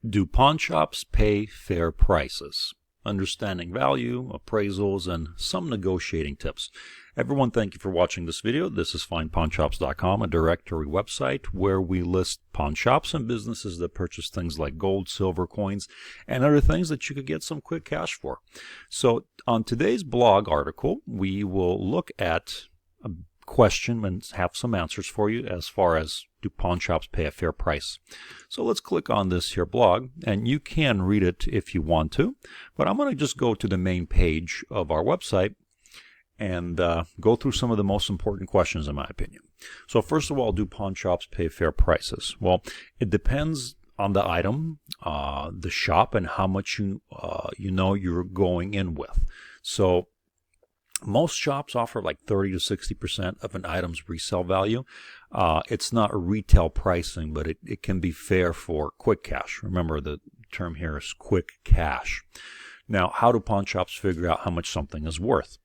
Do pawn shops pay fair prices? Understanding value, appraisals, and some negotiating tips. Everyone, thank you for watching this video. This is FindPawnShops.com, a directory website where we list pawn shops and businesses that purchase things like gold, silver, coins, and other things that you could get some quick cash for. So on today's blog article, we will look at a question and have some answers for you as far as, do pawn shops pay a fair price? So let's click on this here blog, and you can read it if you want to, but I'm going to just go to the main page of our website and go through some of the most important questions in my opinion. So first of all, do pawn shops pay fair prices? Well, it depends on the item, the shop, and how much you know you're going in with. So most shops offer like 30 to 60% of an item's resale value. It's not retail pricing, but it can be fair for quick cash. Remember, the term here is quick cash. Now, how do pawn shops figure out how much something is worth,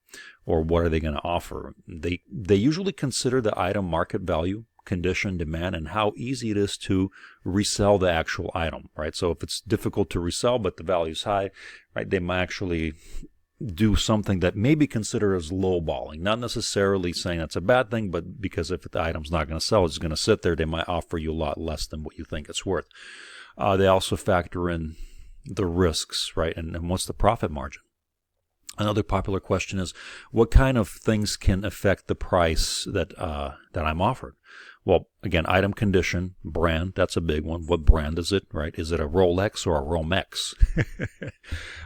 or what are they going to offer? They usually consider the item market value, condition, demand, and how easy it is to resell the actual item, right? So if it's difficult to resell but the value is high, right, they might actually do something that may be considered as lowballing. Not necessarily saying that's a bad thing, but because if the item's not going to sell, it's going to sit there, they might offer you a lot less than what you think it's worth. They also factor in the risks, right? And what's the profit margin? Another popular question is, what kind of things can affect the price that I'm offered? Well, again, item condition, brand, that's a big one. What brand is it, right? Is it a Rolex or a Romex?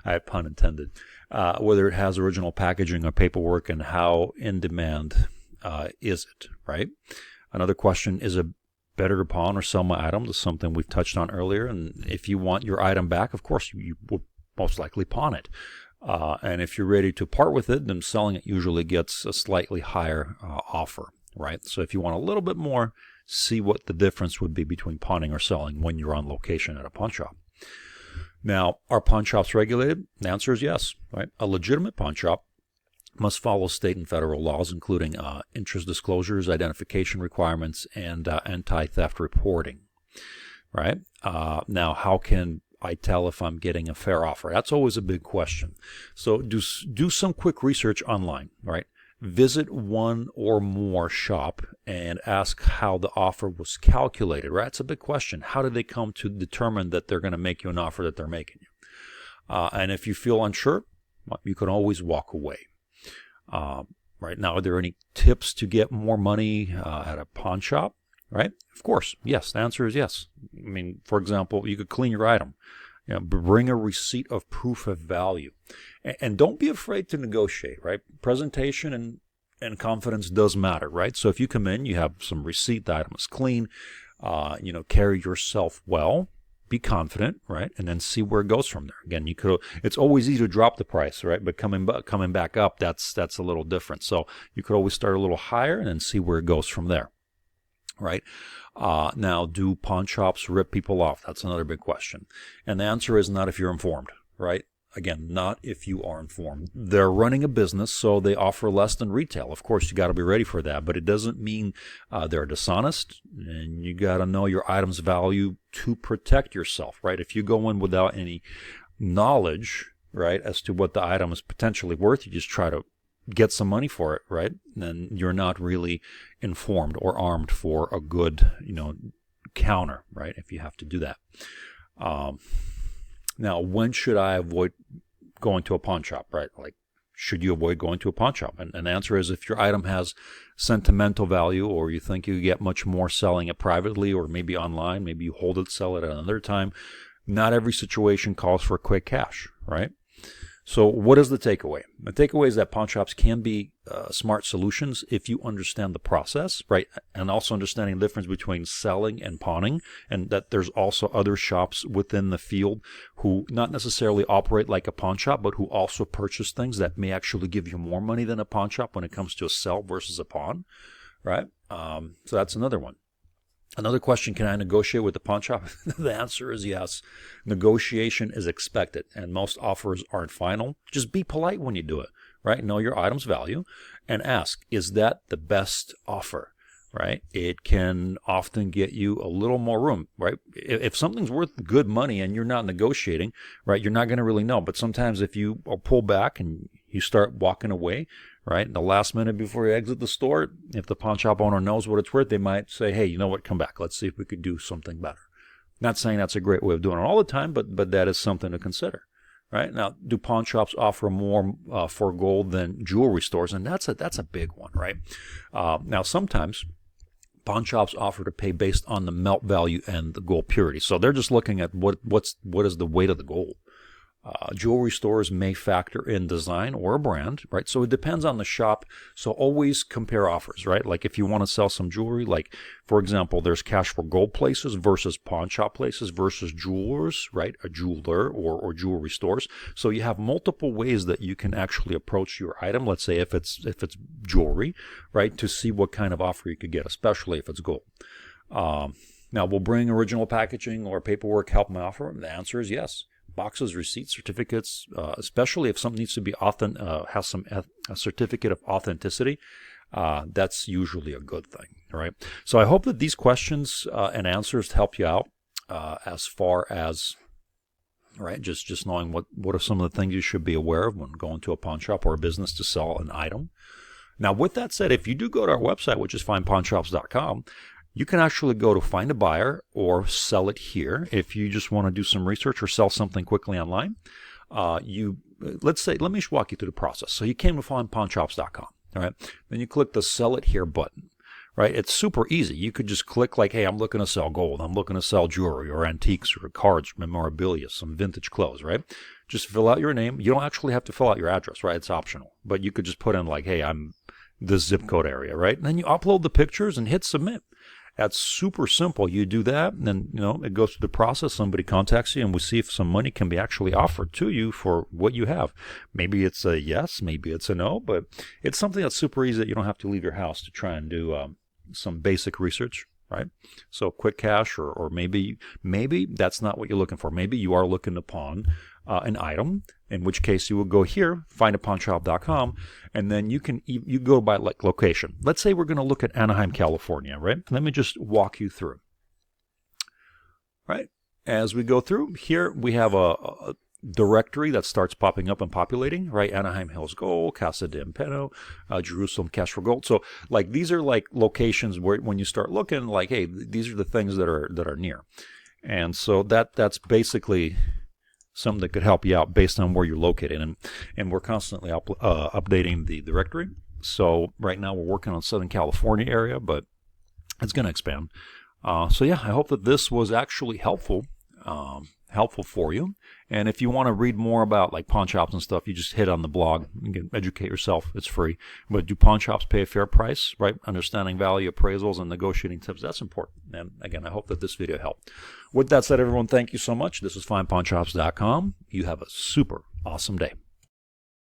I have pun intended. Whether it has original packaging or paperwork, and how in demand is it, right? Another question, is it better to pawn or sell my item? That's something we've touched on earlier. And if you want your item back, of course, you would most likely pawn it. And if you're ready to part with it, then selling it usually gets a slightly higher offer, right? So if you want a little bit more, see what the difference would be between pawning or selling when you're on location at a pawn shop. Now, are pawn shops regulated? The answer is yes, right? A legitimate pawn shop must follow state and federal laws, including interest disclosures, identification requirements, and anti-theft reporting, right? Now, how can I tell if I'm getting a fair offer? That's always a big question. So do some quick research online, right? Visit one or more shop and ask how the offer was calculated, right? It's a big question. How did they come to determine that they're going to make you an offer that they're making you? And if you feel unsure, you can always walk away. Right now, are there any tips to get more money at a pawn shop? Right? Of course, yes. The answer is yes. I mean, for example, you could clean your item. You know, bring a receipt of proof of value. And don't be afraid to negotiate, right? Presentation and confidence does matter, right? So if you come in, you have some receipt, the item is clean, carry yourself well, be confident, right? And then see where it goes from there. Again, it's always easy to drop the price, right? But coming back up, that's a little different. So you could always start a little higher and then see where it goes from there. Right? Now, do pawn shops rip people off? That's another big question. And the answer is not if you're informed, right? Again, not if you are informed. They're running a business, so they offer less than retail. Of course, you got to be ready for that, but it doesn't mean they're dishonest, and you got to know your item's value to protect yourself, right? If you go in without any knowledge, right, as to what the item is potentially worth, you just try to get some money for it, right? Then you're not really informed or armed for a good, counter, right? If you have to do that. Now, when should I avoid going to a pawn shop, right? Like, should you avoid going to a pawn shop? And the answer is, if your item has sentimental value, or you think you get much more selling it privately, or maybe online, maybe you hold it, sell it at another time. Not every situation calls for quick cash, right? So what is the takeaway? The takeaway is that pawn shops can be smart solutions if you understand the process, right? And also understanding the difference between selling and pawning, and that there's also other shops within the field who not necessarily operate like a pawn shop, but who also purchase things that may actually give you more money than a pawn shop when it comes to a sell versus a pawn, right? So that's another one. Another question, can I negotiate with the pawn shop? The answer is yes. Negotiation is expected, and most offers aren't final. Just be polite when you do it, right? Know your item's value and ask, is that the best offer? right? It can often get you a little more room, right? If something's worth good money and you're not negotiating, right, you're not going to really know. But sometimes if you pull back and you start walking away, right, in the last minute before you exit the store, if the pawn shop owner knows what it's worth, they might say, hey, you know what, come back. Let's see if we could do something better. Not saying that's a great way of doing it all the time, but that is something to consider. Right now, do pawn shops offer more for gold than jewelry stores? And that's a big one, right? Now, sometimes pawn shops offer to pay based on the melt value and the gold purity. So they're just looking at what is the weight of the gold. Jewelry stores may factor in design or a brand, right? So it depends on the shop. So always compare offers, right? Like if you want to sell some jewelry, like for example, there's cash for gold places versus pawn shop places versus jewelers, right? A jeweler or jewelry stores. So you have multiple ways that you can actually approach your item. Let's say if it's jewelry, right? To see what kind of offer you could get, especially if it's gold. Now, will bring original packaging or paperwork help my offer? The answer is yes. Boxes, receipts, certificates, especially if something needs to be has a certificate of authenticity, that's usually a good thing, right? So I hope that these questions and answers help you out as far as, right, just knowing what are some of the things you should be aware of when going to a pawn shop or a business to sell an item. Now, with that said, if you do go to our website, which is finePawnShops.com, you can actually go to find a buyer or sell it here. If you just want to do some research or sell something quickly online, let me walk you through the process. So you came to finePawnShops.com, all right? Then you click the Sell It Here button, right? It's super easy. You could just click like, hey, I'm looking to sell gold. I'm looking to sell jewelry or antiques or cards, memorabilia, some vintage clothes, right? Just fill out your name. You don't actually have to fill out your address, right? It's optional. But you could just put in like, hey, I'm this zip code area, right? And then you upload the pictures and hit submit. That's super simple. You do that, and then it goes through the process. Somebody contacts you, and we see if some money can be actually offered to you for what you have. Maybe it's a yes, maybe it's a no, but it's something that's super easy that you don't have to leave your house to try and do some basic research, right? So quick cash, or maybe that's not what you're looking for. Maybe you are looking to pawn an item, in which case you will go here, findapawnshop.com, and then you go by like location. Let's say we're going to look at Anaheim, California, right? Let me just walk you through. Right? As we go through, here we have a directory that starts popping up and populating, right? Anaheim Hills Gold, Casa de Empeño, Jerusalem Cash for Gold. So like these are like locations where when you start looking, like, hey, these are the things that are near. And so that's basically something that could help you out based on where you're located. And we're constantly updating the directory. So right now we're working on Southern California area, but it's going to expand. So yeah, I hope that this was actually helpful for you. And if you want to read more about like pawn shops and stuff, you just hit on the blog. You can educate yourself. It's free. But do pawn shops pay a fair price, right? Understanding value, appraisals, and negotiating tips, that's important. And again, I hope that this video helped. With that said, everyone, thank you so much. This is FinePawnShops.com. You have a super awesome day.